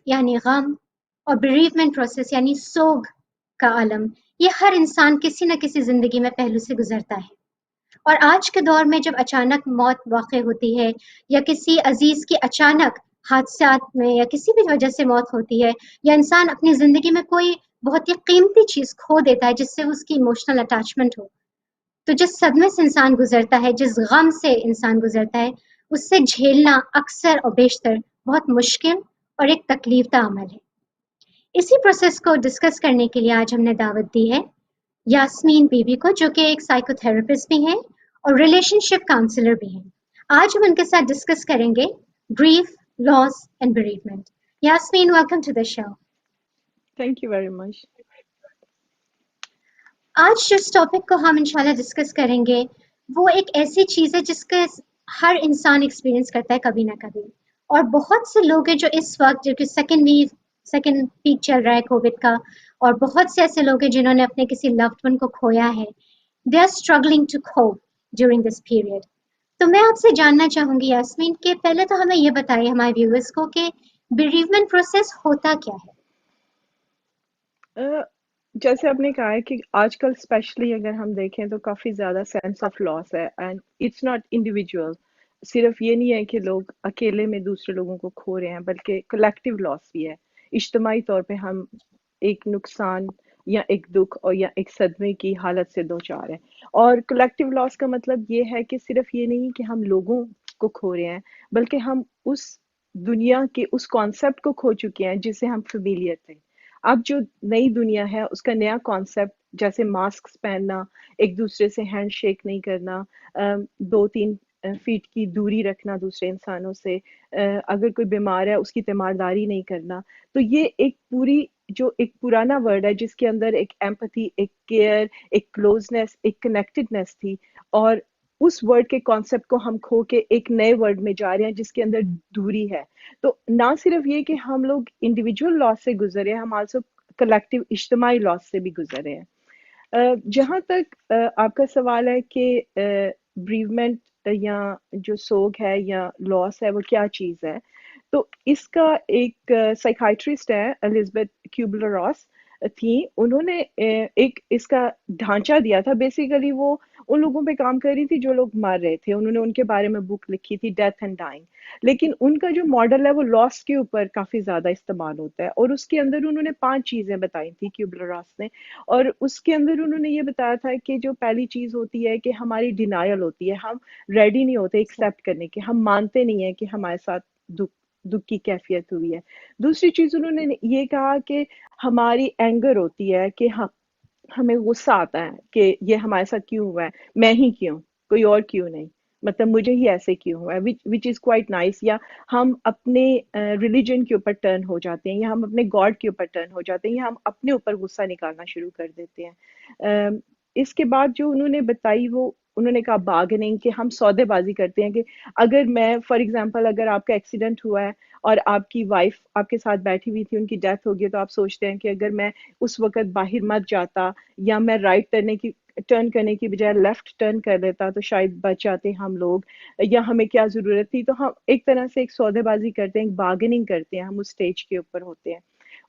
यानी गम और bereavement process यानी सोग का आलम, ये हर इंसान किसी न किसी ज़िंदगी में पहलू से गुज़रता है। और आज के दौर में जब अचानक मौत वाक़ई होती है या किसी अज़ीज़ की अचानक हादसात में या किसी भी वजह से मौत होती है या इंसान अपनी ज़िंदगी में कोई बहुत ही कीमती चीज़ खो देता है जिससे उसकी इमोशनल अटैचमेंट हो, तो जिस सदमे से इंसान गुज़रता है, जिस गम से इंसान गुज़रता है, उससे झेलना अक्सर और बेशतर बहुत मुश्किल और एक तकलीफ़दा अमल है। इसी प्रोसेस को डिस्कस करने के लिए आज हमने दावत दी है यास्मीन बीबी को, जो कि एक साइकोथेरेपिस्ट भी हैं और रिलेशनशिप काउंसलर भी हैं। आज हम उनके साथ डिस्कस करेंगे grief, loss and bereavement. Yasmin, welcome to the show. Thank you very much. आज जिस टॉपिक को हम इंशाल्लाह डिस्कस करेंगे वो एक ऐसी चीज़ है जिसका हर इंसान एक्सपीरियंस करता है कभी ना कभी, और बहुत से लोग हैं जो इस वक्त, जो कि सेकेंड पीक चल रहा है कोविड का, और बहुत से ऐसे लोग हैं जिन्होंने अपने किसी लव्ड वन को खोया है, they are struggling to cope during this period. तो मैं आपसे जानना चाहूंगी यास्मीन कि पहले तो हमें ये बताइए हमारे व्यूअर्स को कि bereavement प्रोसेस होता क्या है। अ, जैसे आपने कहा है कि आजकल स्पेशली अगर हम देखें तो काफ़ी ज़्यादा सेंस ऑफ लॉस है एंड इट्स नॉट इंडिविजुअल। सिर्फ ये नहीं है कि लोग अकेले में दूसरे लोगों को खो रहे हैं, बल्कि कलेक्टिव लॉस भी है। इज्तमाही तौर पे हम एक नुकसान या एक दुख और या एक सदमे की हालत से दो चार हैं। और कलेक्टिव लॉस का मतलब ये है कि सिर्फ ये नहीं कि हम लोगों को खो रहे हैं, बल्कि हम उस दुनिया के उस कॉन्सेप्ट को खो चुके हैं जिससे हम फेमिलियर थे। अब जो नई दुनिया है उसका नया कॉन्सेप्ट, जैसे मास्क पहनना, एक दूसरे से हैंडशेक नहीं करना, 2-3 फीट की दूरी रखना दूसरे इंसानों से, अगर कोई बीमार है उसकी तीमारदारी नहीं करना। तो ये एक पूरी जो एक पुराना वर्ड है जिसके अंदर एक एम्पैथी, एक केयर, एक क्लोजनेस, एक कनेक्टेडनेस थी, और उस वर्ड के कॉन्सेप्ट को हम खो के एक नए वर्ड में जा रहे हैं जिसके अंदर दूरी है। तो ना सिर्फ ये कि हम लोग इंडिविजुअल लॉस से गुजरे हैं, हम आल्सो कलेक्टिव इज्तिमाई लॉस से भी गुजरे हैं। जहाँ तक आपका सवाल है कि ब्रीवमेंट या जो सोग है या लॉस है वो क्या चीज़ है, तो इसका एक साइकाइट्रिस्ट है एलिजाबेथ क्यूबलर रॉस थी। उन्होंने एक इसका ढांचा दिया था। बेसिकली वो उन लोगों पे काम कर रही थी जो लोग मर रहे थे। उन्होंने उनके बारे में बुक लिखी थी, डेथ एंड डाइंग। लेकिन उनका जो मॉडल है वो लॉस के ऊपर काफ़ी ज़्यादा इस्तेमाल होता है, और उसके अंदर उन्होंने 5 चीज़ें बताई थी क्यूबलर रॉस ने। और उसके अंदर उन्होंने ये बताया था कि जो पहली चीज़ होती है कि हमारी डिनायल होती है, हम रेडी नहीं होते एक्सेप्ट करने के, हम मानते नहीं है कि हमारे साथ दुख दुख की कैफियत हुई है। दूसरी चीज़ उन्होंने ये कहा कि हमारी एंगर होती है कि हमें गुस्सा आता है कि ये हमारे साथ क्यों हुआ है, मैं ही क्यों, कोई और क्यों नहीं, मतलब मुझे ही ऐसे क्यों हुआ है, विच इज़ क्वाइट नाइस। या हम अपने रिलीजन के ऊपर टर्न हो जाते हैं, या हम अपने गॉड के ऊपर टर्न हो जाते हैं, या हम अपने ऊपर गुस्सा निकालना शुरू कर देते हैं। इसके बाद जो उन्होंने बताई वो उन्होंने कहा बार्गेनिंग, कि हम सौदेबाजी करते हैं कि अगर मैं फॉर एग्जांपल अगर आपका एक्सीडेंट हुआ है और आपकी वाइफ आपके साथ बैठी हुई थी, उनकी डेथ हो गई, तो आप सोचते हैं कि अगर मैं उस वक्त बाहर मत जाता, या मैं टर्न करने की बजाय लेफ्ट टर्न कर लेता, तो शायद बच जाते हम लोग, या हमें क्या ज़रूरत थी। तो हम एक तरह से एक सौदेबाजी करते हैं, एक बार्गेनिंग करते हैं, हम उस स्टेज के ऊपर होते हैं।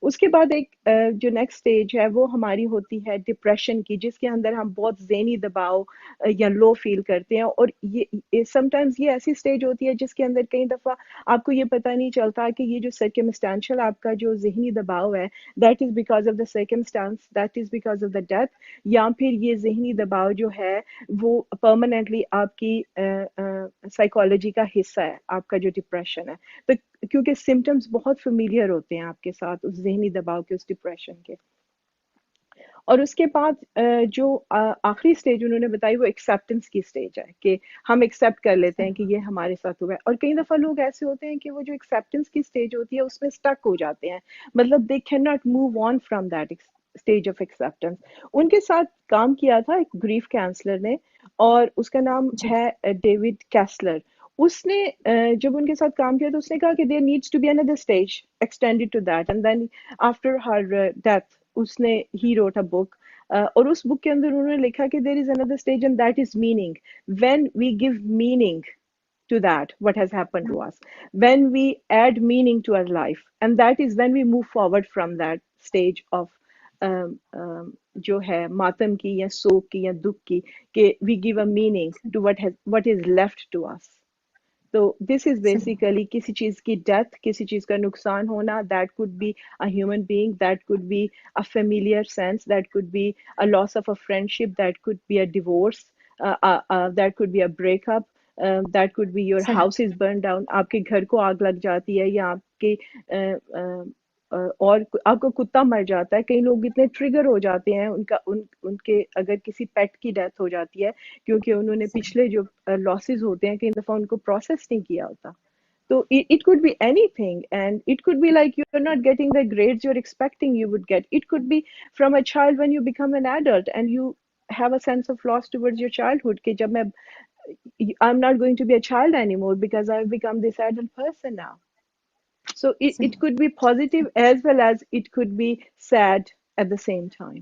उसके बाद एक जो नेक्स्ट स्टेज है वो हमारी होती है डिप्रेशन की, जिसके अंदर हम बहुत ज़हनी दबाव या लो फील करते हैं। और ये समटाइम्स ये ऐसी स्टेज होती है जिसके अंदर कई दफ़ा आपको ये पता नहीं चलता कि ये जो सर्कमस्टेंशियल आपका जो ज़हनी दबाव है, that is because of the circumstance, that is because of the death, या फिर ये ज़हनी दबाव जो है वो परमानेंटली आपकी साइकोलॉजी का हिस्सा है, आपका जो डिप्रेशन है। तो क्योंकि सिम्टम्स बहुत फेमिलियर होते हैं आपके साथ उस ज़हनी दबाव के, उस डिप्रेशन के। और उसके बाद जो आखिरी स्टेज उन्होंने बताई वो एक्सेप्टेंस की स्टेज है, कि हम एक्सेप्ट कर लेते हैं कि ये हमारे साथ हुआ है। और कई दफ़ा लोग ऐसे होते हैं कि वो जो एक्सेप्टेंस की स्टेज होती है उसमें स्टक हो जाते हैं, मतलब they can not move on from that stage of acceptance. उनके साथ काम किया था एक ग्रीफ काउंसलर ने, और उसका नाम जी। है डेविड कैसलर। उसने जब उनके साथ काम किया तो उसने कहा कि there needs to be another stage extended to that, and then after her death उसने ही रोट अ बुक, और उस बुक के अंदर उन्होंने लिखा कि there is another stage and that is meaning. When we give meaning to that what has happened to us, when we add meaning to our life, and that is when we move forward from that stage of जो है मातम की या शोक की या दुख की, कि we give a meaning to what is left to us. तो दिस इज सही बेसिकली किसी चीज की डेथ, किसी चीज का नुकसान होना, that could be a human being, that could be a familiar sense, that could be a loss of a friendship, that could be a divorce, that could be a breakup, that could be your सही house is burn down, आपके घर को आग लग जाती है, या आपके और आपका कुत्ता मर जाता है। कई लोग इतने ट्रिगर हो जाते हैं, उनके अगर किसी पेट की डेथ हो जाती है, क्योंकि उन्होंने सही पिछले जो लॉसेस होते हैं कई दफा उनको प्रोसेस नहीं किया होता। तो it could be anything, and it could be like you're not getting the grades you're expecting you would get. It could be from a child when you become an adult and you have a sense of loss towards your childhood, कि जब I'm not going to be a child anymore because I've become this adult person now. So सही। it could be positive as well as it could be sad at the same time.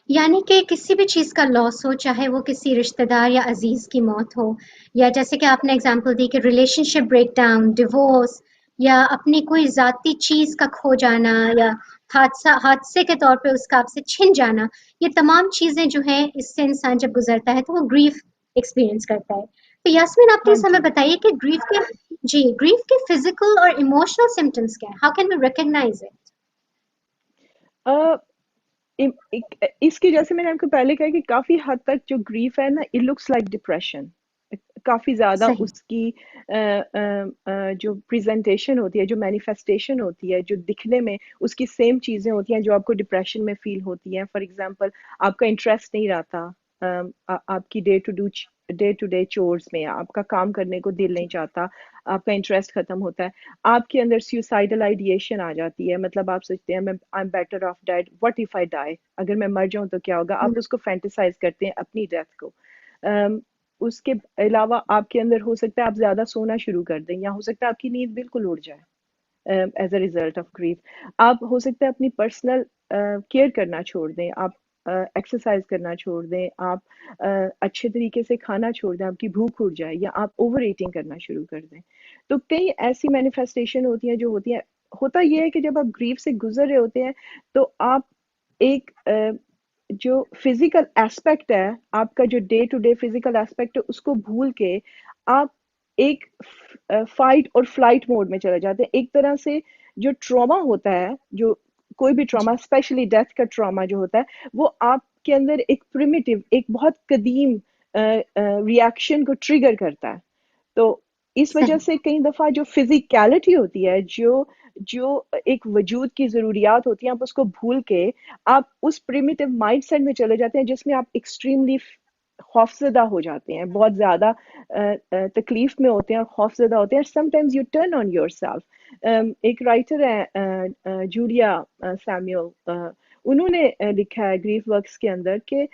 यानी कि किसी भी चीज़ का loss हो, चाहे वो किसी रिश्तेदार या अज़ीज़ की मौत हो, या जैसे कि आपने एग्ज़ाम्पल दी कि रिलेशनशिप ब्रेकडाउन, डिवोर्स या अपनी कोई ज़ाती चीज़ का खो जाना या हादसे के तौर पे उसका आपसे छिन जाना, ये तमाम चीज़ें जो हैं, इससे इंसान जब गुज़रता है, तो वो ग्रीफ़ एक्सपीरियंस करता है। तो यास्मीन, आप हाँ प्लीज़ हमें जी। बताइए कि ग्रीफ़ के फ़िज़िकल और इमोशनल सिम्पटम्स क्या हैं? How can we recognise it? Uh, इसकी जैसे मैंने आपको पहले कहा कि काफी हद तक जो ग्रीफ है ना, इट लुक्स लाइक डिप्रेशन। काफी ज्यादा सही, उसकी जो प्रेजेंटेशन होती है, जो मैनिफेस्टेशन होती है, जो दिखने में उसकी सेम चीजें होती हैं जो आपको डिप्रेशन में फील होती हैं। फॉर एग्जांपल, आपका इंटरेस्ट नहीं रहता आपकी डे टू डे चोर्स में, आपका काम करने को दिल नहीं चाहता, आपका इंटरेस्ट खत्म होता है, आपके अंदर सुसाइडल आइडिएशन आ जाती है, मतलब आप सोचते हैं मैं I am better off dead, what if I die, अगर मैं मर जाऊं तो क्या होगा, हुँ, आप उसको फैंटेसाइज करते हैं अपनी डेथ को। अम, उसके अलावा आपके अंदर हो सकता है आप ज्यादा सोना शुरू कर दें, या हो सकता है आपकी नींद बिल्कुल उड़ जाए as a result of grief. आप हो सकता है अपनी पर्सनल केयर करना छोड़ दें, आप एक्सरसाइज करना छोड़ दें, आप अच्छे तरीके से खाना छोड़ दें, आपकी भूख उड़ जाए, या आप ओवर ईटिंग करना शुरू कर दें। तो कई ऐसी मैनिफेस्टेशन होती हैं जो होती हैं। होता यह है कि जब आप ग्रीफ से गुजर रहे होते हैं तो आप एक जो फिजिकल एस्पेक्ट है, आपका जो day to day physical aspect है, उसको भूल के आप एक फाइट और फ्लाइट मोड में चले जाते हैं। एक तरह से जो ट्रॉमा होता है, जो कोई भी ट्रॉमा, जी, स्पेशली डेथ का ट्रॉमा जो होता है, वो आपके अंदर एक प्रिमिटिव, एक बहुत कदीम रिएक्शन को ट्रिगर करता है। तो इस वजह सही, से कई दफा जो फिजिकलिटी होती है, जो जो एक वजूद की जरूरियात होती है, आप उसको भूल के आप उस प्रिमिटिव माइंडसेट में चले जाते हैं जिसमें आप एक्सट्रीमली खौफजदा हो जाते हैं, बहुत ज्यादा तकलीफ में होते हैं और खौफजदा होते हैं। Sometimes you turn on your self. एक राइटर है जूलिया सैमुअल, उन्होंने लिखा है ग्रीफ वर्क्स के अंदर कि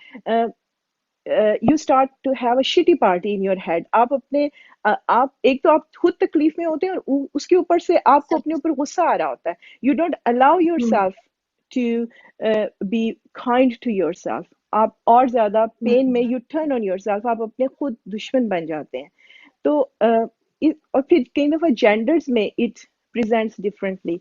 you start to have a shitty party in your head. आप अपने आप एक तो आप खुद तकलीफ में होते हैं, और उसके ऊपर से आपको सही, अपने ऊपर गुस्सा आ रहा होता है। You don't allow your hmm, self to be kind to your self. आप और ज्यादा हुँ, पेन में you turn on your self, आप अपने खुद दुश्मन बन जाते हैं। तो और फिर कई दफा जेंडर्स में इट प्रेजेंट्स डिफरेंटली।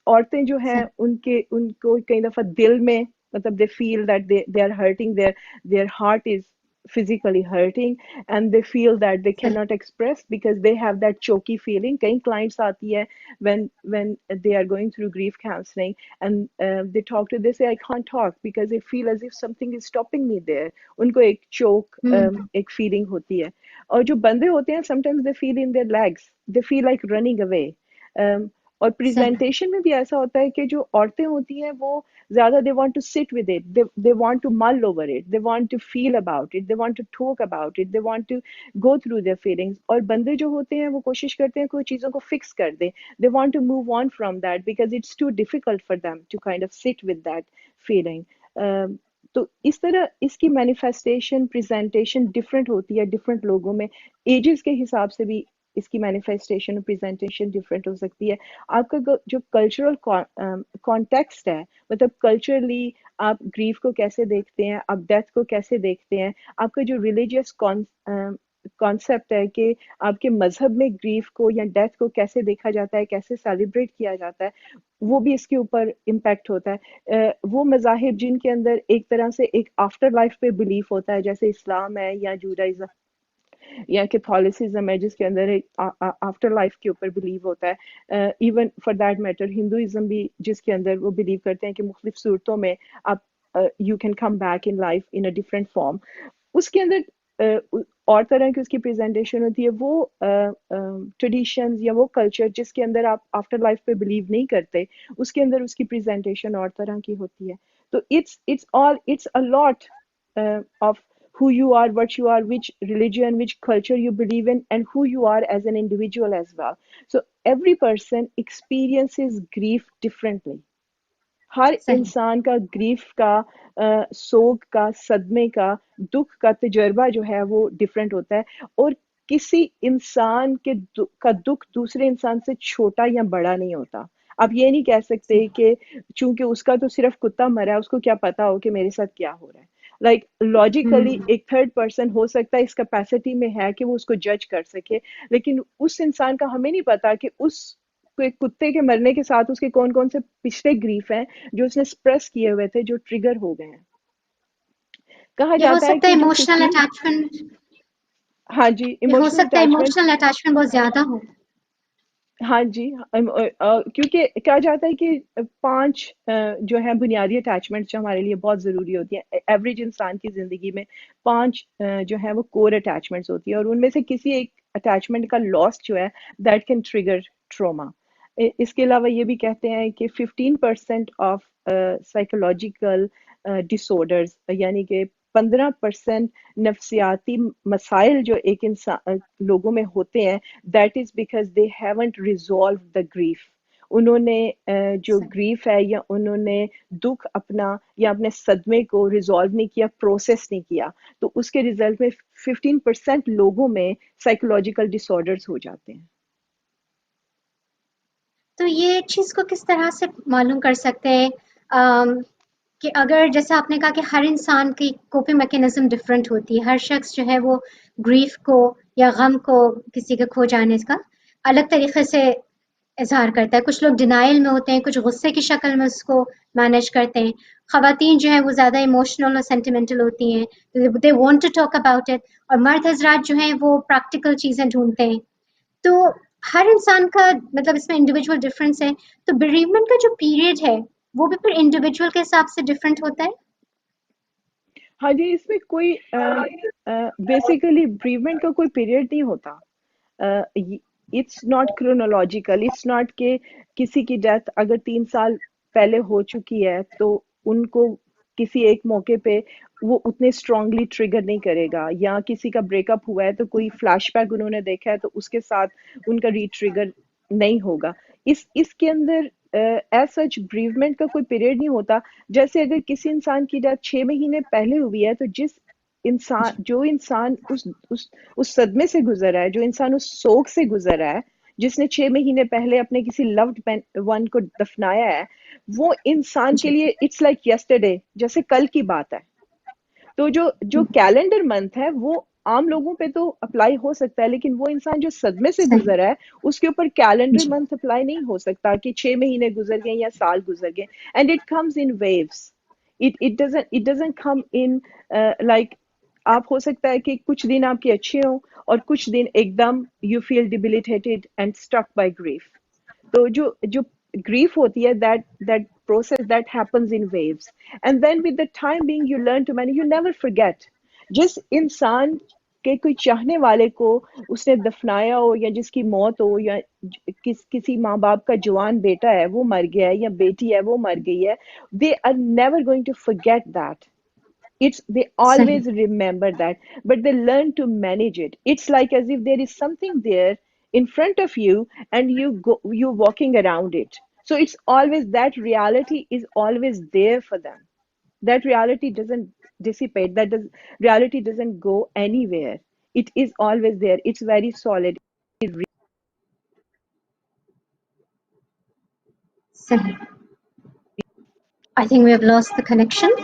औरतें जो हैं सही, उनके उनको कई दफा दिल में, मतलब they feel that they are hurting, their heart is physically hurting, and they feel that they सही, cannot express because they have that choky feeling. कई clients आती है when they are going through grief counseling, and they talk to, they say I can't talk because I feel as if something is stopping me there. उनको एक choke हुँ, एक feeling होती है। और जो बंदे होते हैं, sometimes they feel in their legs, they feel like running away. और सही, प्रेजेंटेशन में भी ऐसा होता है कि जो औरतें होती हैं वो ज्यादा they want to sit with it, they want to mull over it, they want to feel about it, they want to talk about it, they want to go through their feelings। और बंदे जो होते हैं वो कोशिश करते हैं कोई चीज़ों को फिक्स कर दें, they want to move on from that because it's too difficult for them to kind of sit with that feeling। तो इस तरह इसकी मैनिफेस्टेशन प्रेजेंटेशन डिफरेंट होती है डिफरेंट लोगों में। एजेस के हिसाब से भी इसकी मैनिफेस्टेशन और प्रेजेंटेशन डिफरेंट हो सकती है। आपका जो कल्चरल कॉन्टेक्स्ट है, मतलब कल्चरली आप ग्रीफ को कैसे देखते हैं, आप डेथ को कैसे देखते हैं, आपका जो रिलीजियस कॉन्सेप्ट है कि आपके मजहब में ग्रीफ को या डेथ को कैसे देखा जाता है, कैसे सेलिब्रेट किया जाता है, वो भी इसके ऊपर इम्पैक्ट होता है। वो मज़ाहिब जिनके अंदर एक तरह से एक आफ्टर लाइफ पे बिलीफ होता है, जैसे इस्लाम है या जूडाइज्म या कैथोलिसिज्म है जिसके अंदर एक आफ्टर लाइफ के ऊपर बिलीव होता है, even for that matter Hinduism भी जिसके अंदर वो बिलीव करते हैं कि मुख्तलिफ सूरतों में आप you can come back in life in a different form. उसके अंदर और तरह की उसकी प्रेजेंटेशन होती है। वो ट्रेडिशंस या वो कल्चर जिसके अंदर आप आफ्टर लाइफ पे बिलीव नहीं करते, उसके अंदर उसकी प्रेजेंटेशन और तरह की होती है। तो it's a lot of who you are, what you are, which religion, which culture you believe in, and who you are as an individual as well. So every person experiences grief differently. हर सही। इंसान का grief का, सोग का, सदमे का, दुख का तजर्बा जो है वो डिफरेंट होता है। और किसी इंसान का दुख दूसरे इंसान से छोटा या बड़ा नहीं होता। आप ये नहीं कह सकते कि चूंकि उसका तो सिर्फ कुत्ता मरा है उसको क्या पता हो कि मेरे साथ क्या हो रहा है। लाइक लॉजिकली हम्म। एक थर्ड पर्सन हो सकता है इस कैपेसिटी में है कि वो उसको जज कर सके, लेकिन उस इंसान का हमें नहीं पता कि उस कोई कुत्ते के मरने के साथ उसके कौन कौन से पिछले ग्रीफ हैं जो उसने स्प्रेस किए हुए थे, जो ट्रिगर हो गए हैं। कहा ये हो जाता है सकता है कि जो इमोशनल 15, अटैचमेंट। हाँ जी, ये हो इमोशनल सकता है अटैचमेंट, इमोशनल अटैचमेंट बहुत ज्यादा हो। हाँ जी। क्योंकि कहा जाता है कि 5 जो है बुनियादी अटैचमेंट जो हमारे लिए बहुत ज़रूरी होती है एवरेज इंसान की ज़िंदगी में। 5 जो है वो कोर अटैचमेंट्स होती है, और उनमें से किसी एक अटैचमेंट का लॉस जो है दैट कैन ट्रिगर ट्रॉमा। इसके अलावा ये भी कहते हैं कि 15% ऑफ साइकोलॉजिकल डिसऑर्डर्स, यानी कि 15% नफ्सियाती मसाइल जो एक इंसान लोगों में होते हैं, that is because they haven't resolve the grief. उन्होंने जो सही। ग्रीफ है या उन्होंने दुख अपना या अपने सदमे को रिजॉल्व नहीं किया, प्रोसेस नहीं किया, तो उसके रिजल्ट में 15% लोगों में साइकोलॉजिकल डिसऑर्डर्स हो जाते हैं। तो ये चीज़ को किस तरह से मालूम कर सकते हैं कि अगर जैसे आपने कहा कि हर इंसान की कोपिंग मैकेनिज्म डिफरेंट होती है, हर शख्स जो है वो ग्रीफ को या गम को किसी के खो जाने का अलग तरीके से इजहार करता है। कुछ लोग डिनायल में होते हैं, कुछ गुस्से की शक्ल में उसको मैनेज करते हैं। खवातीन जो है वो ज़्यादा इमोशनल और सेंटिमेंटल होती हैं, they want to talk about it. और मर्द हजरात जो हैं वो प्रैक्टिकल चीज़ें ढूंढते हैं। तो हर इंसान का मतलब इसमें इंडिविजुअल डिफरेंस है। तो बेरीवमेंट का जो पीरियड है वो भी फिर इंडिविजुअल के हिसाब से डिफरेंट होता है। हाँ जी, इसमें कोई बेसिकली ब्रीवमेंट का कोई पीरियड नहीं होता। It's not chronological, it's not के किसी की डेथ अगर 3 साल पहले हो चुकी है तो उनको किसी एक मौके पे वो उतने स्ट्रांगली ट्रिगर नहीं करेगा, या किसी का ब्रेकअप हुआ है तो कोई फ्लैशबैक उन्होंने देखा है तो उसके साथ उनका रीट्रिगर नहीं होगा। इसके अंदर एज सच ब्रीवमेंट का कोई पीरियड नहीं होता। जैसे अगर किसी इंसान की डेथ 6 महीने पहले हुई है, तो जो इंसान उस सदमे से गुजर रहा है, जो इंसान उस सोग से गुजर रहा है, जिसने 6 महीने पहले अपने किसी लव्ड वन को दफनाया है, वो इंसान के जी। लिए इट्स लाइक यस्टरडे, जैसे कल की बात है। तो जो जो कैलेंडर मंथ है वो आम लोगों पे तो अप्लाई हो सकता है, लेकिन वो इंसान जो सदमे से सही। गुजरा है उसके ऊपर कैलेंडर जी। मंथ अप्लाई नहीं हो सकता कि 6 महीने गुजर गए या साल गुजर गए। And it comes in waves. It doesn't come in like, आप हो सकता है कि कुछ दिन आपके अच्छे हों और कुछ दिन एकदम you feel debilitated and stuck by grief. तो जो grief होती है, that process that happens in waves, and then with the time being you learn to manage, you never forget। जिस इंसान के कोई चाहने वाले को उसने दफनाया हो, या जिसकी मौत हो, या किसी माँ बाप का जवान बेटा है वो मर गया है या बेटी है वो मर गई है, they are never going to forget that। It's they सही। always remember that, but they learn to manage it. It's like as if there is something there in front of you and you're walking around it. So it's always, that reality is always there for them. That reality doesn't dissipate, reality doesn't go anywhere. It is always there. It's very solid. सही। I think we have lost the connection.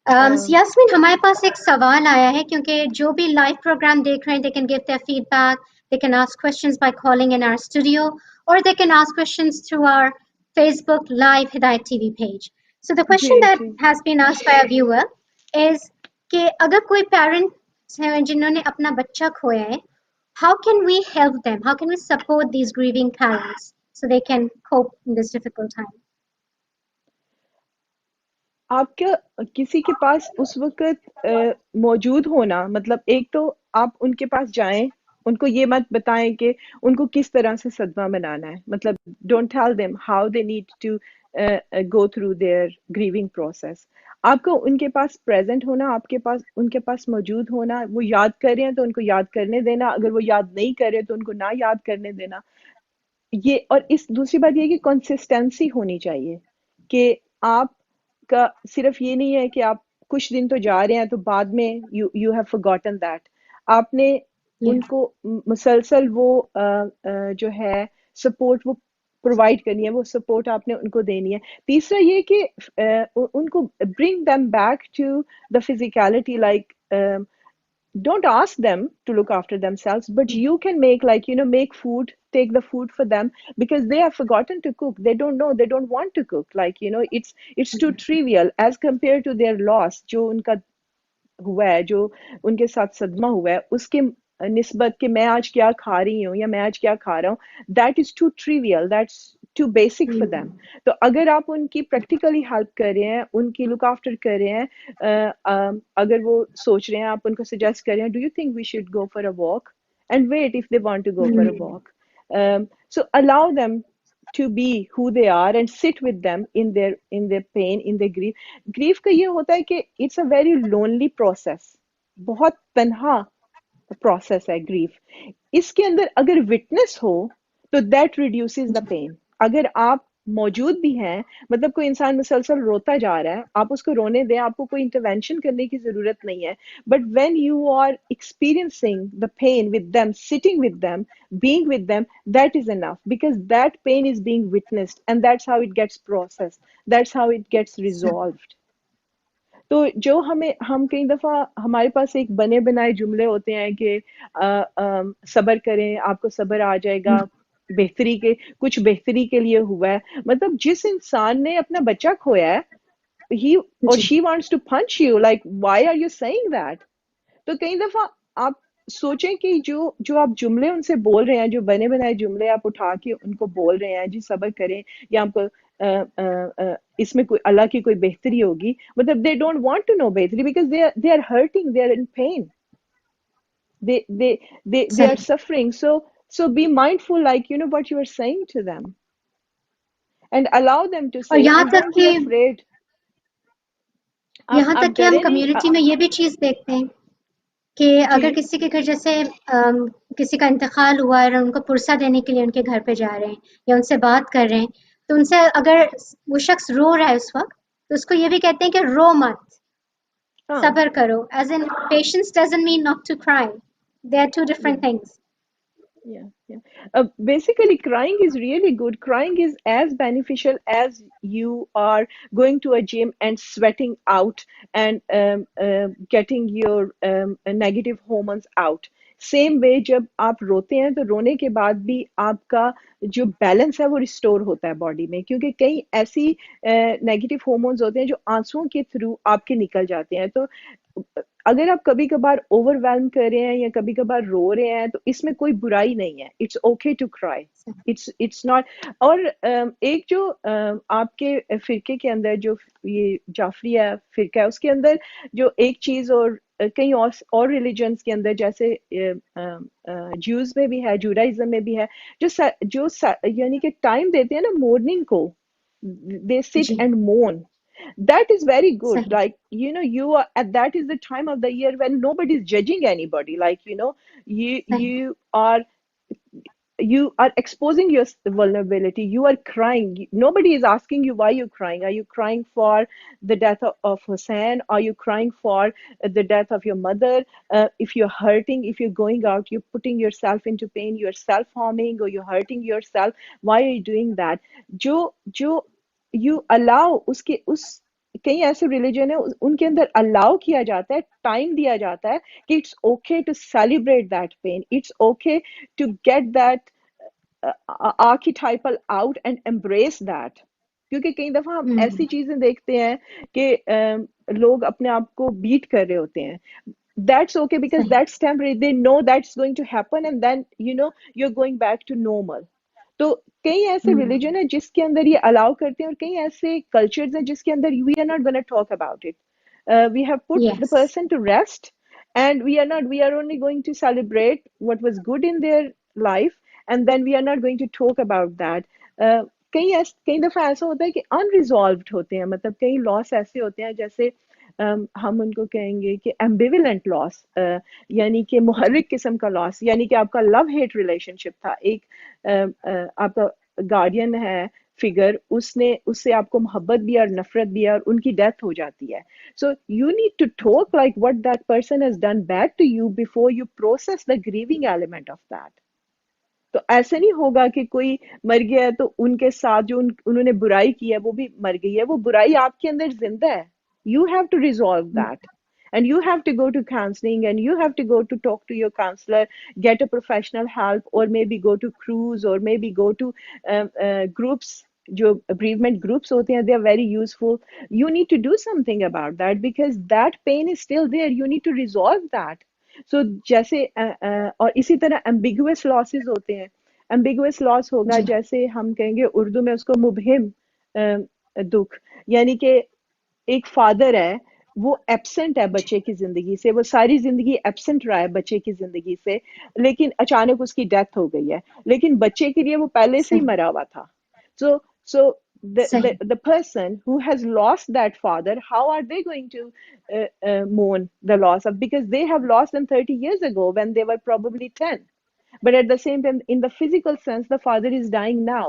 um, Yasmin, हमारे पास एक सवाल आया है क्योंकि जो भी लाइव प्रोग्राम देख रहे हैं, they can give their feedback, they can ask questions by calling in our studio, or they can ask questions through our Facebook Live Hidayat TV page. So the ji question that ji has been asked by a viewer is कि अगर कोई parents हैं जिन्होंने अपना बच्चा खोया है, how can we help them? How can we support these grieving parents so they can cope in this difficult time? आपका किसी के पास उस वक़्त मौजूद होना मतलब एक तो आप उनके पास जाएँ, उनको ये मत बताएँ कि उनको किस तरह से सदमा मनाना है। मतलब don't tell them how they need to go through their grieving process. आपको उनके पास प्रेज़ेंट होना, आपके पास उनके पास मौजूद होना, वो याद कर रहे हैं तो उनको याद करने देना, अगर वो याद नहीं कर रहे तो उनको ना याद करने देना। ये और इस दूसरी बात ये है कि कंसिस्टेंसी होनी चाहिए कि आपका सिर्फ ये नहीं है कि आप कुछ दिन तो जा रहे हैं तो बाद में यू हैव फॉरगॉटन दैट आपने Yeah. उनको मुसलसल वो जो है सपोर्ट वो प्रोवाइड करनी है वो सपोर्ट आपने उनको देनी है तीसरा ये कि उनको bring them back to the physicality like don't ask them to look after themselves but you can make like make food take the food for them because they have forgotten to cook they don't know they don't want to cook like it's too trivial as compared to their loss जो उनका हुआ है जो उनके साथ सदमा हुआ है उसके निस्बत कि मैं आज क्या खा रही हूँ या मैं आज क्या खा रहा हूँ that is too trivial that's too basic for them तो अगर आप उनकी प्रैक्टिकली हेल्प कर रहे हैं उनकी लुक आफ्टर कर रहे हैं अगर वो सोच रहे हैं आप उनको सजेस्ट कर रहे हैं do you think we should go for a walk and wait if they want to go for a Mm. walk so allow them to be who they are and sit with them in their pain in their grief का ये होता है कि it's a very lonely process बहुत तन्हा process है grief इसके अंदर अगर विटनेस हो तो दैट रिड्यूसेस द पेन अगर आप मौजूद भी हैं मतलब कोई इंसान मुसलसल रोता जा रहा है आप उसको रोने दें आपको कोई इंटरवेंशन करने की जरूरत नहीं है but when you are experiencing the pain with them sitting with them being with them that is enough because that pain is being witnessed and that's how it gets processed that's how it gets resolved तो जो हमें हम कई दफा हमारे पास एक बने बनाए जुमले होते हैं कि सब्र करें आपको सब्र आ जाएगा बेहतरी के कुछ बेहतरी के लिए हुआ है मतलब जिस इंसान ने अपना बच्चा खोया है ही और जी. She wants to punch you like why are you saying that तो कई दफा आप सोचें कि जो जो आप जुमले उनसे बोल रहे हैं जो बने बनाए जुमले आप उठा के उनको बोल रहे हैं जी सब्र करें या आपको इसमें कोई अल्लाह की कोई बेहतरी होगी मतलब they don't want to know बेहतरी because they are hurting they are in pain they are सही. suffering so be mindful like what you are saying to them and allow them to और say and don't be afraid आप हम डरे नहीं community में ये भी चीज़ देखते हैं कि अगर जी किसी के घर जैसे किसी का इंतकाल हुआ है और उनको पुरसा देने के लिए उनके घर पे जा रहे हैं या उनसे बात कर रहे हैं तो उनसे अगर वो शख्स रो रहा है उस वक्त तो उसको ये भी कहते हैं कि रो मत हाँ सब्र करो as in patience doesn't mean not to cry they are two yeah different things Yeah, yeah. Basically, crying is really good. Crying is as beneficial as you are going to a gym and sweating out and getting your negative hormones out. Same way जब आप रोते हैं तो रोने के बाद भी आपका जो बैलेंस है वो रिस्टोर होता है बॉडी में क्योंकि कई ऐसी नेगेटिव hormones होते हैं जो आंसुओं के थ्रू आपके निकल जाते हैं तो अगर आप कभी कभार ओवरवेलम कर रहे हैं या कभी कभार रो रहे हैं तो इसमें कोई बुराई नहीं है it's okay to cry it's not और एक जो आपके फिरके के अंदर जो ये जाफरिया फिरका है उसके अंदर जो एक चीज और कई और रिलीजन्स के अंदर जैसे ज्यूज में भी है जुडाइज्म में भी है यानी कि टाइम देते हैं ना मॉर्निंग को they sit ji and mourn that is very good सही like you are at that is the time of the year when nobody is judging anybody like you सही you are you are exposing your vulnerability you are crying nobody is asking you why you're crying are you crying for the death of Hussein are you crying for the death of your mother if you're hurting if you're going out you're putting yourself into pain you're self-harming or you're hurting yourself why are you doing that जो जो you allow उसके उस कई ऐसे religion है उनके अंदर allow किया जाता है, टाइम दिया जाता है कि it's okay to celebrate that pain, it's okay to get that archetypal out and embrace that. क्योंकि कई दफा हम हम्म। ऐसी चीजें देखते हैं कि लोग अपने आप को बीट कर रहे होते हैं। That's okay because सही। that's temporary. They know that's going to happen, and then you're going back to normal. तो कई ऐसे हम्म। रिलीजन है जिसके अंदर ये अलाउ करते हैं, और कई ऐसे कल्चर्स हैं जिसके अंदर we are not gonna talk about it. We have put the yes. Person to rest, and we are only going to celebrate what was good in their life, and then we are not going to talk about that. कई दफा ऐसा होता है कि unresolved होते हैं, मतलब कई लॉस ऐसे होते हैं जैसे हम उनको कहेंगे कि एम्बिविलेंट लॉस, यानी कि जी। मुहर्रिक किस्म का लॉस, यानी कि आपका लव हेट रिलेशनशिप था, एक आपका गार्डियन है फिगर, उसने उससे आपको मोहब्बत भी और नफरत भी है, और उनकी डेथ हो जाती है। So you need to talk like what that person has done bad to you before you process the grieving element of that. तो ऐसे नहीं होगा कि कोई मर गया है तो उनके साथ जो उन्होंने बुराई की है वो भी मर गई है, वो बुराई आपके अंदर जिंदा है। You have to resolve that, and you have to go to counseling, and you have to go to talk to your counselor, get a professional help, or maybe go to cruise, or maybe go to groups. जो bereavement groups होते हैं, they are very useful. You need to do something about that because that pain is still there. You need to resolve that. So जैसे और इसी तरह ambiguous losses होते हैं। ambiguous loss होगा जी। जैसे हम कहेंगे उर्दू में उसको मुबहिम दुख, यानी कि एक फादर है, वो एब्सेंट है बच्चे की जिंदगी से, वो सारी जिंदगी एब्सेंट रहा है बच्चे की जिंदगी से, लेकिन अचानक उसकी डेथ हो गई है, लेकिन बच्चे के लिए वो पहले से ही सही। मरा हुआ था। So सही। the person who has lost that father, how are they going to mourn the loss of, because they have lost them 30 years ago when they were probably 10, but at the same time in the physical sense the father is dying now.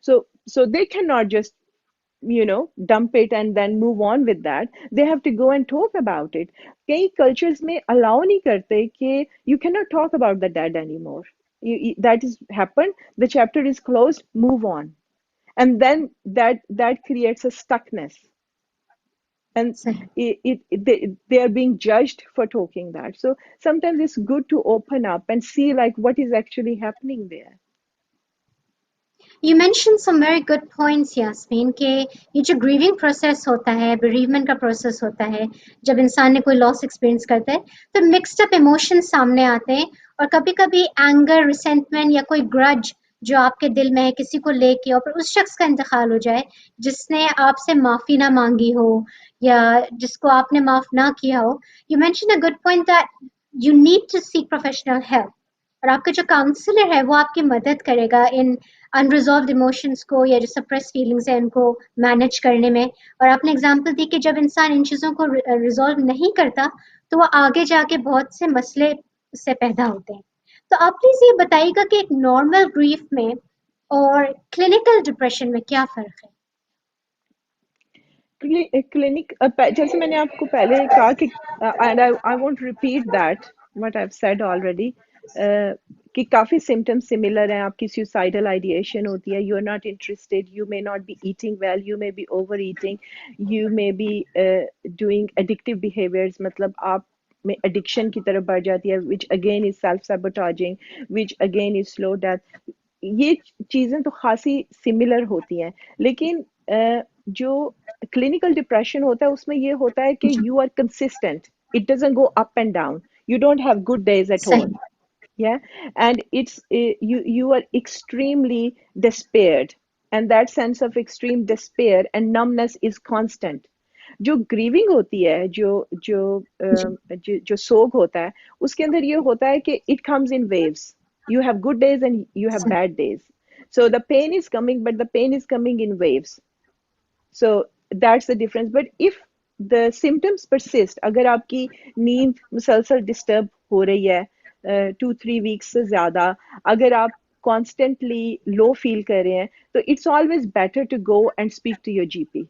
So they cannot just dump it and then move on with that. They have to go and talk about it. कई cultures में allow नहीं करते कि you cannot talk about the dead anymore. That is happened, the chapter is closed, move on. And then that creates a stuckness, and सही। they are being judged for talking that. So sometimes it's good to open up and see like what is actually happening there. You mentioned some very good points, Yasmin, कि ये जो grieving process होता है, bereavement का process होता है, जब इंसान ने कोई लॉस एक्सपीरियंस करता है, तो मिक्स्ड अप इमोशंस सामने आते हैं, और कभी-कभी एंगर, रिसेंटमेंट या कोई ग्रज जो आपके दिल में है किसी को लेके, और फिर उस शख्स का इंतकाल हो जाए जिसने आपसे माफी ना मांगी हो या जिसको आपने माफ ना किया हो। You mention a good point that you need to seek professional help, और आपका जो काउंसलर है वो आपकी मदद करेगा इन अनरिजॉल्व्ड इमोशंस को या जो सप्रेस फीलिंग्स है उनको मैनेज करने में। और आपने एग्जांपल दी कि जब इंसान इन चीज़ों को रिजॉल्व नहीं करता तो वो आगे जाके बहुत से मसले उससे पैदा होते हैं। तो आप प्लीज ये बताइएगा कि एक नॉर्मल ग्रीफ में और क्लिनिकल डिप्रेशन में क्या फर्क है? क्लिनिक, जैसे मैंने आपको पहले कहा कि and I won't repeat that what I have said already, कि काफ़ी सिम्टम्स सिमिलर हैं। आपकी सुसाइडल आइडिएशन होती है, you are not interested, you may not be eating well, you may be over eating, you may be doing addictive behaviours, मतलब आप में addiction की तरफ बढ़ जाती है, which again is self sabotaging, which again is slow death. ये चीज़ें तो खासी सिमिलर होती हैं, लेकिन जो क्लिनिकल डिप्रेशन होता है उसमें ये होता है कि जी। You are consistent, it doesn't go up and down, you don't have good days at all. सही। Yeah, and it's you are extremely despaired, and that sense of extreme despair and numbness is constant. जो grieving होती है, जी। जो सोग होता है, उसके अंदर ये होता है कि it comes in waves, you have good days and you have सही। Bad days, so the pain is coming, but the pain is coming in waves. So that's the difference. But if the symptoms persist, अगर आपकी नींद मुसलसल disturb हो रही है 2-3 weeks से ज़्यादा, अगर आप कॉन्स्टेंटली लो फील कर रहे हैं, तो it's always better to go and speak to your GP.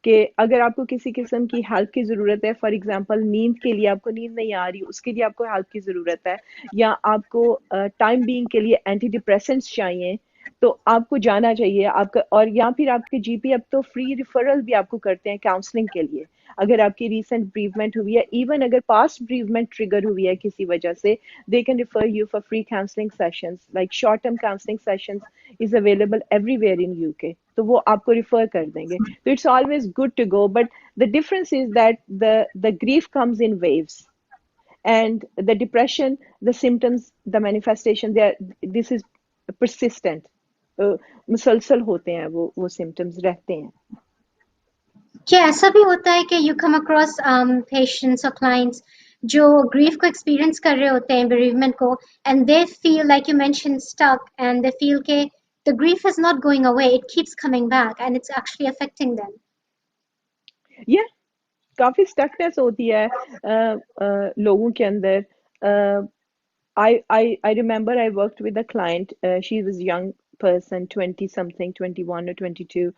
कि अगर आपको किसी किस्म की हेल्प की ज़रूरत है, फॉर एग्जांपल नींद के लिए, आपको नींद नहीं आ रही, उसके लिए आपको हेल्प की ज़रूरत है, या आपको टाइम बीइंग के लिए एंटी डिप्रेसेंट्स चाहिए, तो आपको जाना चाहिए आपका, और या फिर आपके जीपी अब तो फ्री रिफरल भी आपको करते हैं काउंसलिंग के लिए। अगर आपकी रीसेंट ब्रीवमेंट हुई है, इवन अगर पास्ट ब्रीवमेंट ट्रिगर हुई है किसी वजह से, they can refer you for free counseling sessions, like short term counseling sessions is available everywhere in UK, तो वो आपको रिफर कर देंगे। तो it's always good to go, but the difference is that the grief comes in waves, and the depression, the symptoms, the manifestation, they are, this is persistent, मुसलसल होते हैं, वो symptoms रहते हैं। क्या ऐसा भी होता है कि यू कम अक्रॉस पेशेंट्स और क्लाइंट्स जो ग्रीफ को एक्सपीरियंस कर रहे होते हैं बेरीवमेंट को and they feel like you mention stuck and they feel के the grief is not going away it keeps coming back and it's actually affecting them ये काफी स्टकनेस होती है लोगों के अंदर। I remember I worked with a client. She was young person, 20 something, 21 or 22,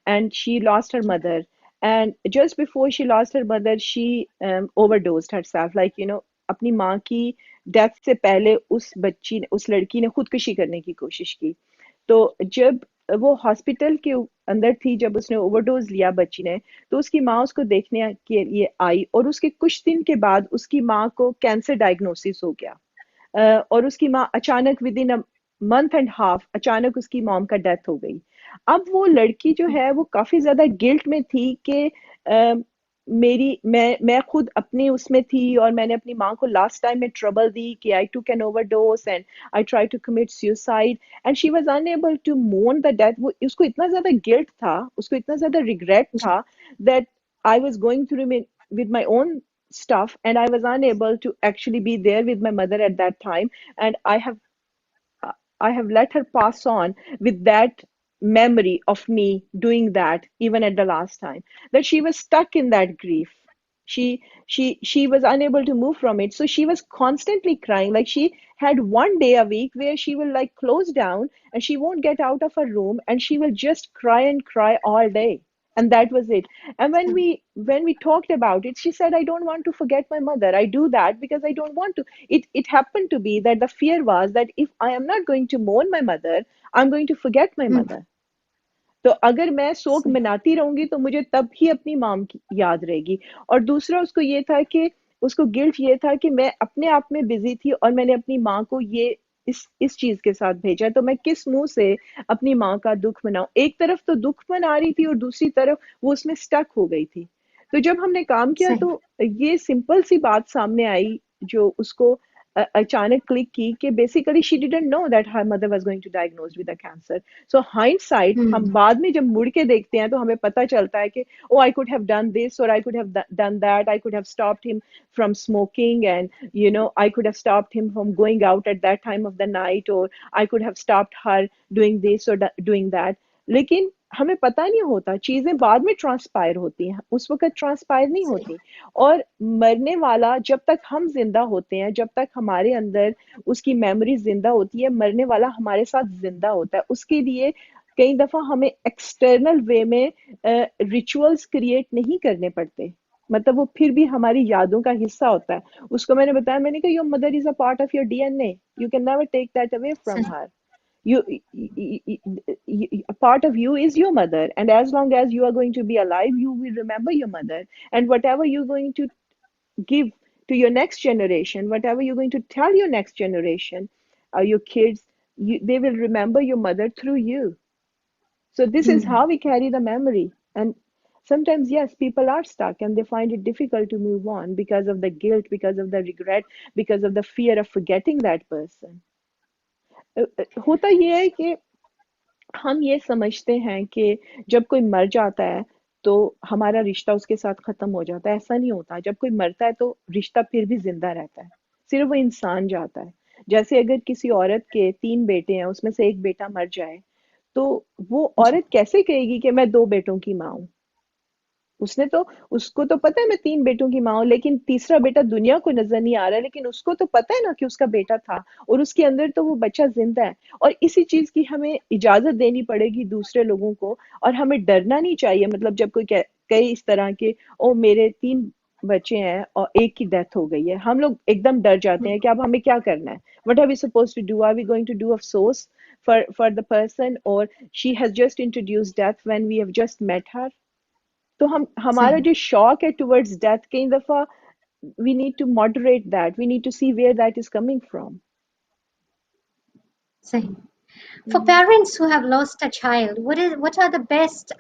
and she lost her mother. And just before she lost her mother, she overdosed herself. Like, you know, अपनी माँ की death से पहले उस लड़की ने खुदकुशी करने की कोशिश की। तो जब वो हॉस्पिटल के अंदर थी, जब उसने ओवरडोज लिया बच्ची ने, तो उसकी माँ उसको देखने के लिए आई, और उसके कुछ दिन के बाद उसकी माँ को कैंसर डायग्नोसिस हो गया। और उसकी माँ अचानक with in a month and half अचानक उसकी मॉम का डेथ हो गई। अब वो लड़की जो है वो काफी ज्यादा गिल्ट में थी कि मैं खुद अपने उसमें थी, और मैंने अपनी माँ को लास्ट टाइम में ट्रबल दी कि I took an overdose and I try to commit suicide, and she was unable to mourn the death. वो उसको इतना ज्यादा गिल्ट था, उसको इतना ज्यादा रिग्रेट जी था, that I was going through with my own stuff, and I was unable to actually be there with my mother at that time, and I have let her pass on with that memory of me doing that even at the last time, that she was stuck in that grief. She was unable to move from it, so she was constantly crying. Like, she had one day a week where she will like close down and she won't get out of her room, and she will just cry and cry all day, and that was it. And when we talked about it, she said, I don't want to forget my mother. I do that because I don't want to. It happened to be that the fear was that if I am not going to mourn my mother, I'm going to forget my mother. तो अगर मैं शोक मनाती रहूंगी तो मुझे तब ही अपनी मॉम की याद रहेगी। और दूसरा उसको ये था कि उसको गिल्ट ये था कि मैं अपने आप में बिजी थी, और मैंने अपनी माँ को ये इस चीज के साथ भेजा, तो मैं किस मुंह से अपनी माँ का दुख मनाऊं। एक तरफ तो दुख मना रही थी और दूसरी तरफ वो उसमें स्टक हो गई थी। तो जब हमने काम किया सही तो ये सिंपल सी बात सामने आई, जो उसको अचानक क्लिक की कि basically she didn't know that her mother was going to diagnose with a cancer. So hindsight, हम बाद में जब मुड़ के देखते हैं तो हमें पता चलता है कि oh I could have done this, और I could have done that, I could have stopped him from smoking, and you know I could have stopped him from going out at that time of the night, और I could have stopped her doing this और doing that. लेकिन हमें पता नहीं होता, चीजें बाद में ट्रांसपायर होती हैं, उस वक्त ट्रांसपायर नहीं सही होती। और मरने वाला, जब तक हम जिंदा होते हैं, जब तक हमारे अंदर उसकी मेमोरी जिंदा होती है, मरने वाला हमारे साथ जिंदा होता है। उसके लिए कई दफा हमें एक्सटर्नल वे में रिचुअल्स क्रिएट नहीं करने पड़ते, मतलब वो फिर भी हमारी यादों का हिस्सा होता है। उसको मैंने बताया, मैंने कहा your mother is a part of your DNA, you can never take that away from सही her. A part of you is your mother, and as long as you are going to be alive, you will remember your mother, and whatever you're going to give to your next generation, whatever you're going to tell your next generation, your kids, they will remember your mother through you. So this is how we carry the memory. And sometimes, yes, people are stuck and they find it difficult to move on because of the guilt, because of the regret, because of the fear of forgetting that person. होता ये है कि हम ये समझते हैं कि जब कोई मर जाता है तो हमारा रिश्ता उसके साथ खत्म हो जाता है। ऐसा नहीं होता, जब कोई मरता है तो रिश्ता फिर भी जिंदा रहता है, सिर्फ वो इंसान जाता है। जैसे अगर किसी औरत के 3 बेटे हैं, उसमें से एक बेटा मर जाए, तो वो जी औरत कैसे कहेगी कि मैं 2 बेटों की माँ हूँ। उसने तो उसको तो पता है मैं 3 बेटों की माँ हूँ, लेकिन तीसरा बेटा दुनिया को नजर नहीं आ रहा है, लेकिन उसको तो पता है ना कि उसका बेटा था, और उसके अंदर तो वो बच्चा जिंदा है। और इसी चीज की हमें इजाजत देनी पड़ेगी दूसरे लोगों को, और हमें डरना नहीं चाहिए। मतलब जब कोई कहे इस तरह के, ओ मेरे 3 बच्चे हैं और एक की डेथ हो गई है, हम लोग एकदम डर जाते हैं कि अब हमें क्या करना है, what are we suppose to do, are we going to do अफसोस, for the person, or she has just introduced death when we have just met her. तो हम हमारा सही, जो शौक है towards death, कई दफा we need to moderate that. We need to see where that is coming from. सही. For Mhm. parents who have lost a child, what are the best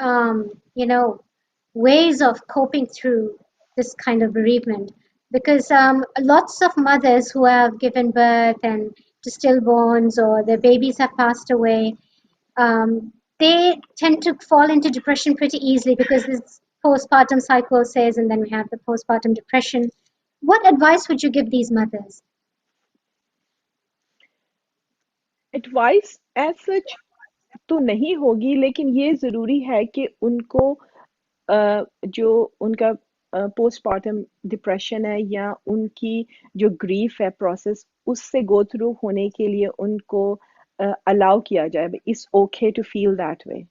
ways of coping through this kind of bereavement? Because lots of mothers who have given birth and to stillborns or their babies have passed away, they tend to fall into depression pretty easily because this postpartum psychosis, and then we have the postpartum depression. What advice would you give these mothers? Advice as such तो नहीं होगी, लेकिन ये ज़रूरी है कि उनको जो उनका पोस्टपार्टम डिप्रेशन है या उनकी जो ग्रीफ है प्रोसेस, उससे गो थ्रू होने के लिए उनको अलाउ किया जाए. It's okay to feel that way.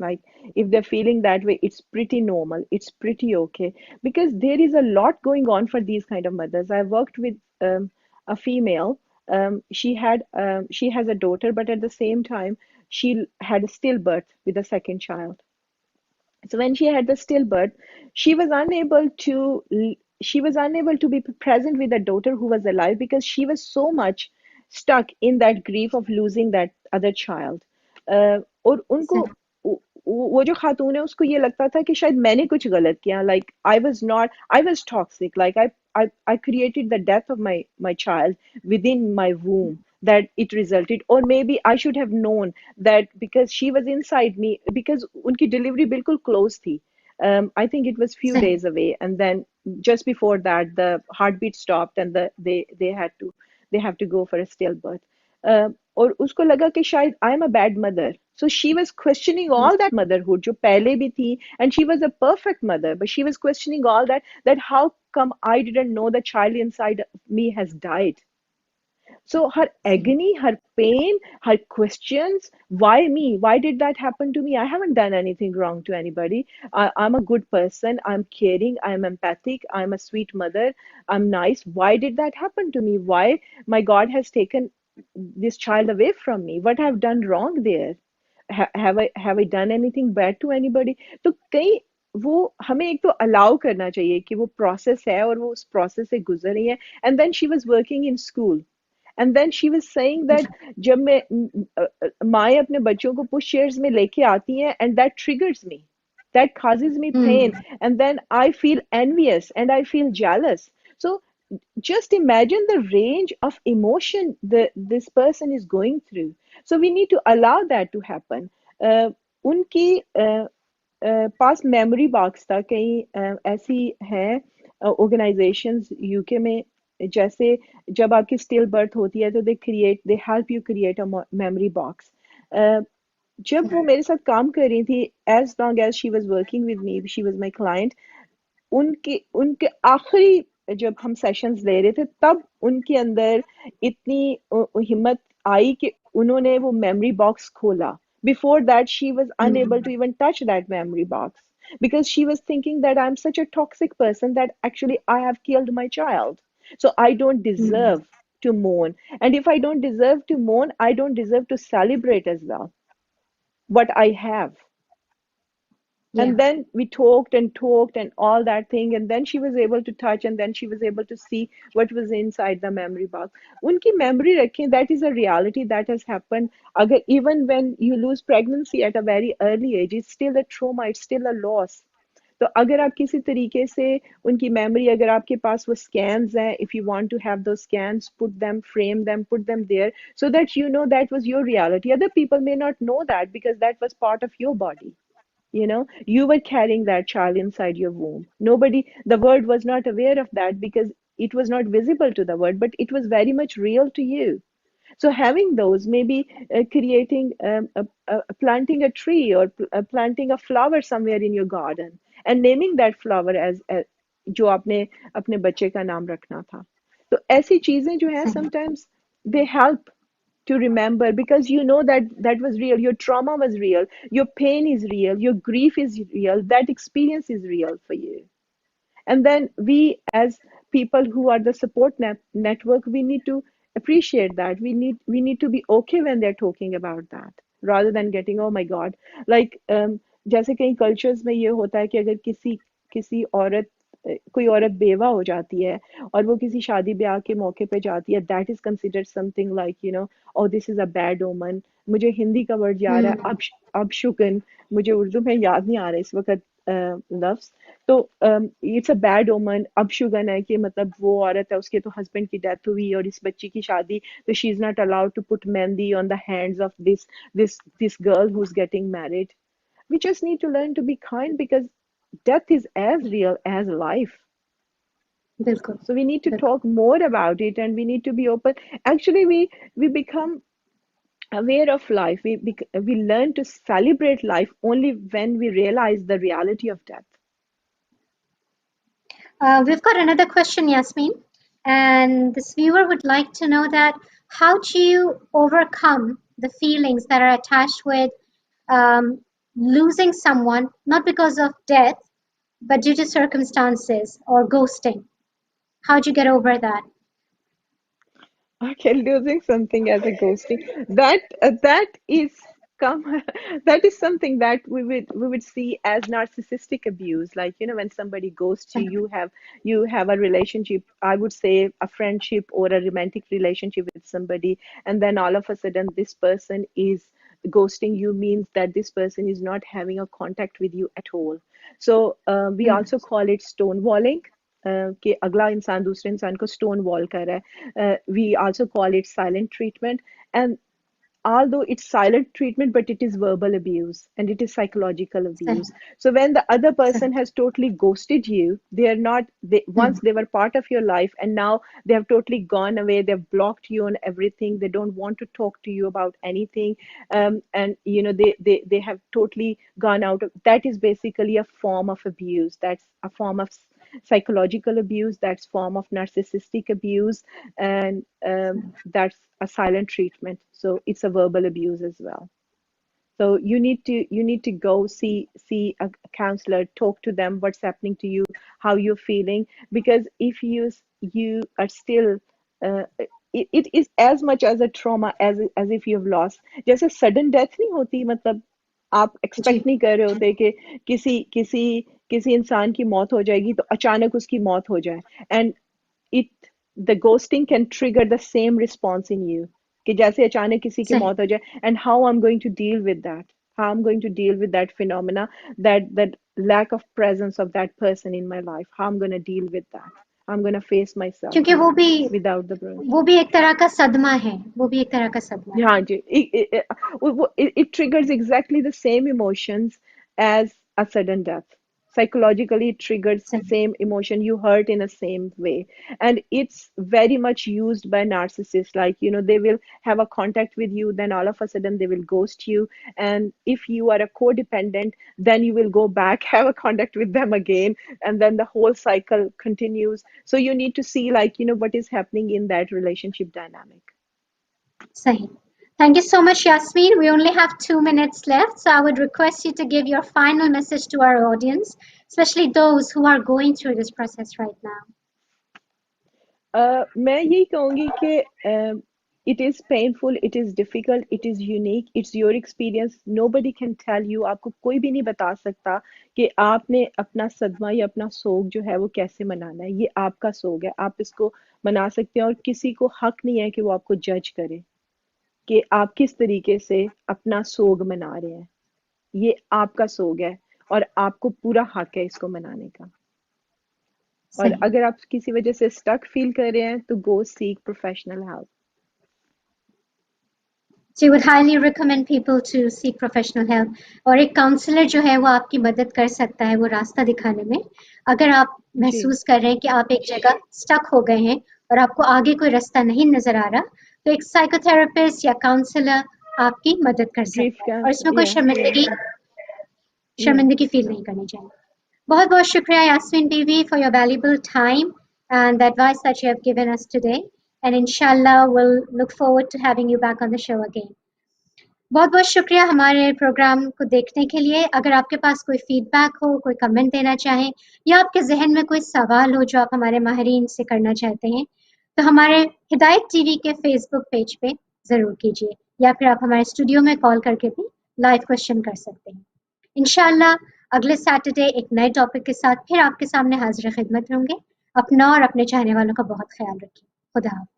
Like, if they're feeling that way, it's pretty normal, it's pretty okay, because there is a lot going on for these kind of mothers. I worked with a female. She has a daughter, but at the same time she had a stillbirth with a second child. So when she had the stillbirth, she was unable to she was unable to be present with the daughter who was alive, because she was so much stuck in that grief of losing that other child. और उनको वो जो खातून है उसको ये लगता था कि शायद मैंने कुछ गलत किया. Like, I was toxic. Like, I created the death of my child within my womb, that it resulted, or maybe I should have known that because she was inside me, because उनकी delivery बिल्कुल close थी. I think it was few सही, days away, and then just before that the heartbeat stopped, and they have to go for a stillbirth. और उसको लगा कि शायद I am a bad mother. So she was questioning all that motherhood जो पहले भी थी, and she was a perfect mother, but she was questioning all that how come I didn't know the child inside me has died. So her सही, agony, her pain, her questions, why me? Why did that happen to me? I haven't done anything wrong to anybody. I'm a good person. I'm caring. I'm empathic. I'm a sweet mother. I'm nice. Why did that happen to me? Why my God has taken this child away from me? What have done wrong there? Have I done anything bad to anybody? तो कई वो हमें एक तो allow करना चाहिए कि वो प्रोसेस है और वो उस प्रोसेस से गुजर रही है. And then she was working in school. And then she was saying that जब मैं माएँ अपने बच्चों को पुश चेयर्स में लेके आती हैं, and that triggers me, that causes me pain, mm, and then I feel envious and I feel jealous. So just imagine the range of emotion that this person is going through. So we need to allow that to happen. उनकी पास memory box था. कई ऐसी हैं organisations UK में, जैसे जब आपकी still birth होती है तो they help you create a memory box. जब वो मेरे साथ काम कर रही थी, as long as she was working with me, she was my client, उनके उनके आखिरी जब हम सेशंस ले रहे थे, तब उनके अंदर इतनी हिम्मत आई कि उन्होंने वो मेमोरी बॉक्स खोला. Before that, she was unable to mm, even touch that memory box, because she was thinking that I'm such a toxic person that actually I have killed my child. So I don't mm, deserve to mourn. And if I don't deserve to mourn, I don't deserve to celebrate as well what I have. yeah, And then we talked and all that thing, and then she was able to touch, and then she was able to see what was inside the memory box. Unki memory rakhein, that is a reality that has happened. Agar, even when you lose pregnancy at a very early age, it's still a trauma, it's still a loss. तो अगर आप किसी तरीके से उनकी memory, अगर आपके पास वो scans हैं, if you want to have those scans, put them, frame them, put them there, so that you know that was your reality. Other people may not know that because that was part of your body. You were carrying that child inside your womb. Nobody, the world was not aware of that because it was not visible to the world, but it was very much real to you. So having those, maybe creating planting a tree, or planting a flower somewhere in your garden, and naming that flower as जो आपने अपने बच्चे का नाम रखना था. तो ऐसी चीजें जो है, सही, sometimes they help to remember, because you know that that was real, your trauma was real, your pain is real, your grief is real, that experience is real for you. And then we, as people who are the support network, we need to appreciate that. We need to be okay when they're talking about that, rather than getting, oh my God, like जैसे कई cultures में ये होता है कि अगर किसी किसी औरत कोई औरत बेवा हो जाती है और वो किसी शादी ब्याह के मौके पे जाती है, that is considered something like oh this is a bad ओमन। मुझे हिंदी का वर्ड याद है, Hmm. अबशुकन, मुझे उर्दू में याद नहीं आ रहा इस वक्त लफ्ज। तो इट्स अ बैड ओमन, अपशुगन है कि मतलब वो औरत है, उसके तो हस्बैंड की डेथ हुई और इस बच्ची की शादी, तो she is not allowed to put mehndi on the hands of this girl who is getting married. We just need to learn to be kind because death is as real as life. बिल्कुल, So we need to बिल्कुल। talk more about it, and we need to be open. Actually, we become aware of life. We learn to celebrate life only when we realize the reality of death. We've got another question, Yasmin, and this viewer would like to know that how do you overcome the feelings that are attached with um, losing someone, not because of death, but due to circumstances or ghosting? How do you get over that? Okay, losing something as a ghosting, that is come that is something that we would see as narcissistic abuse. Like, when somebody ghosts you, you have a relationship, I would say a friendship or a romantic relationship with somebody, and then all of a sudden this person is ghosting you, means that this person is not having a contact with you at all. So we Mm, also call it stonewalling, कि अगला इंसान दूसरे इंसान को stone wall कर रहा है. We also call it silent treatment. And although it's silent treatment, but it is verbal abuse and it is psychological सही, abuse. So when the other सही, person has totally ghosted you, they are not, once mm, they were part of your life and now they have totally gone away, they've blocked you on everything, they don't want to talk to you about anything, and they have totally gone out of, that is basically a form of abuse. That's a form of psychological abuse, that's form of narcissistic abuse, and that's a silent treatment. So it's a verbal abuse as well. So you need to go see a counselor, talk to them what's happening to you, how you're feeling, because if you are still it is as much as a trauma as if you've lost. जैसे sudden death नहीं होती, मतलब आप जी, expect नहीं कर रहे होते कि किसी किसी किसी इंसान की मौत हो जाएगी तो अचानक उसकी मौत हो जाए, and it the ghosting can trigger the same response in you, कि जैसे अचानक किसी की सही। मौत हो जाए, and how I'm going to deal with that, how I'm going to deal with that phenomena, that lack of presence of that person in my life, how I'm going to deal with that, I'm going to face myself क्योंकि without the brain. वो भी एक तरह का सदमा है, वो भी एक तरह का सदमा है। हाँ जी, it triggers exactly the same emotions as a sudden death. Psychologically, it triggers सही, same emotion. You hurt in the same way, and it's very much used by narcissists. Like, they will have a contact with you, then all of a sudden they will ghost you. And if you are a codependent, then you will go back, have a contact with them again, and then the whole cycle continues. So you need to see, like, what is happening in that relationship dynamic. सही। Thank you so much, Yasmin. We only have 2 minutes left, so I would request you to give your final message to our audience, especially those who are going through this process right now. मैं यही कहूँगी कि it is painful, it is difficult, it is unique, it's your experience, nobody can tell you, आपको कोई भी नहीं बता सकता कि आपने अपना सदमा या अपना सोग जो है वो कैसे मनाना है। ये आपका सोग है, आप इसको मना सकते हैं, और किसी को हक नहीं है कि वो आपको जज करे कि आप किस तरीके से अपना सोग मना रहे हैं। ये आपका सोग है और आपको पूरा हक है इसको मनाने का। और सही। अगर आप किसी वजह से स्टक फील कर रहे हैं तो go seek professional help. So you would highly recommend people to seek professional help. और एक काउंसलर जो है वो आपकी मदद कर सकता है वो रास्ता दिखाने में। अगर आप जी, महसूस कर रहे हैं कि आप एक जगह स्टक हो गए हैं और आपको आगे कोई रास्ता नहीं नजर आ रहा, तो एक साइकोथेरेपिस्ट या काउंसलर आपकी मदद कर ग्रीफ सकता है और इसमें कैंसर, कोई या या शर्मिंदगी फील नहीं करनी चाहिए। बहुत बहुत शुक्रिया यास्मीन बीवी for your valuable time and the advice that you have given us today. And inshallah, we'll look forward to having you back on the show again. बहुत बहुत शुक्रिया हमारे प्रोग्राम को देखने के लिए। अगर आपके पास कोई फीडबैक हो, कोई कमेंट देना चाहें या आपके जहन में कोई सवाल हो जो आप हमारे माहिरीन से करना चाहते हैं, तो हमारे हिदायत टीवी के फेसबुक पेज पे ज़रूर कीजिए, या फिर आप हमारे स्टूडियो में कॉल करके भी लाइव क्वेश्चन कर सकते हैं। इंशाल्लाह अगले सैटरडे एक नए टॉपिक के साथ फिर आपके सामने हाजिर खिदमत होंगे। अपना और अपने चाहने वालों का बहुत ख्याल रखिए। खुदा हाफ़िज़।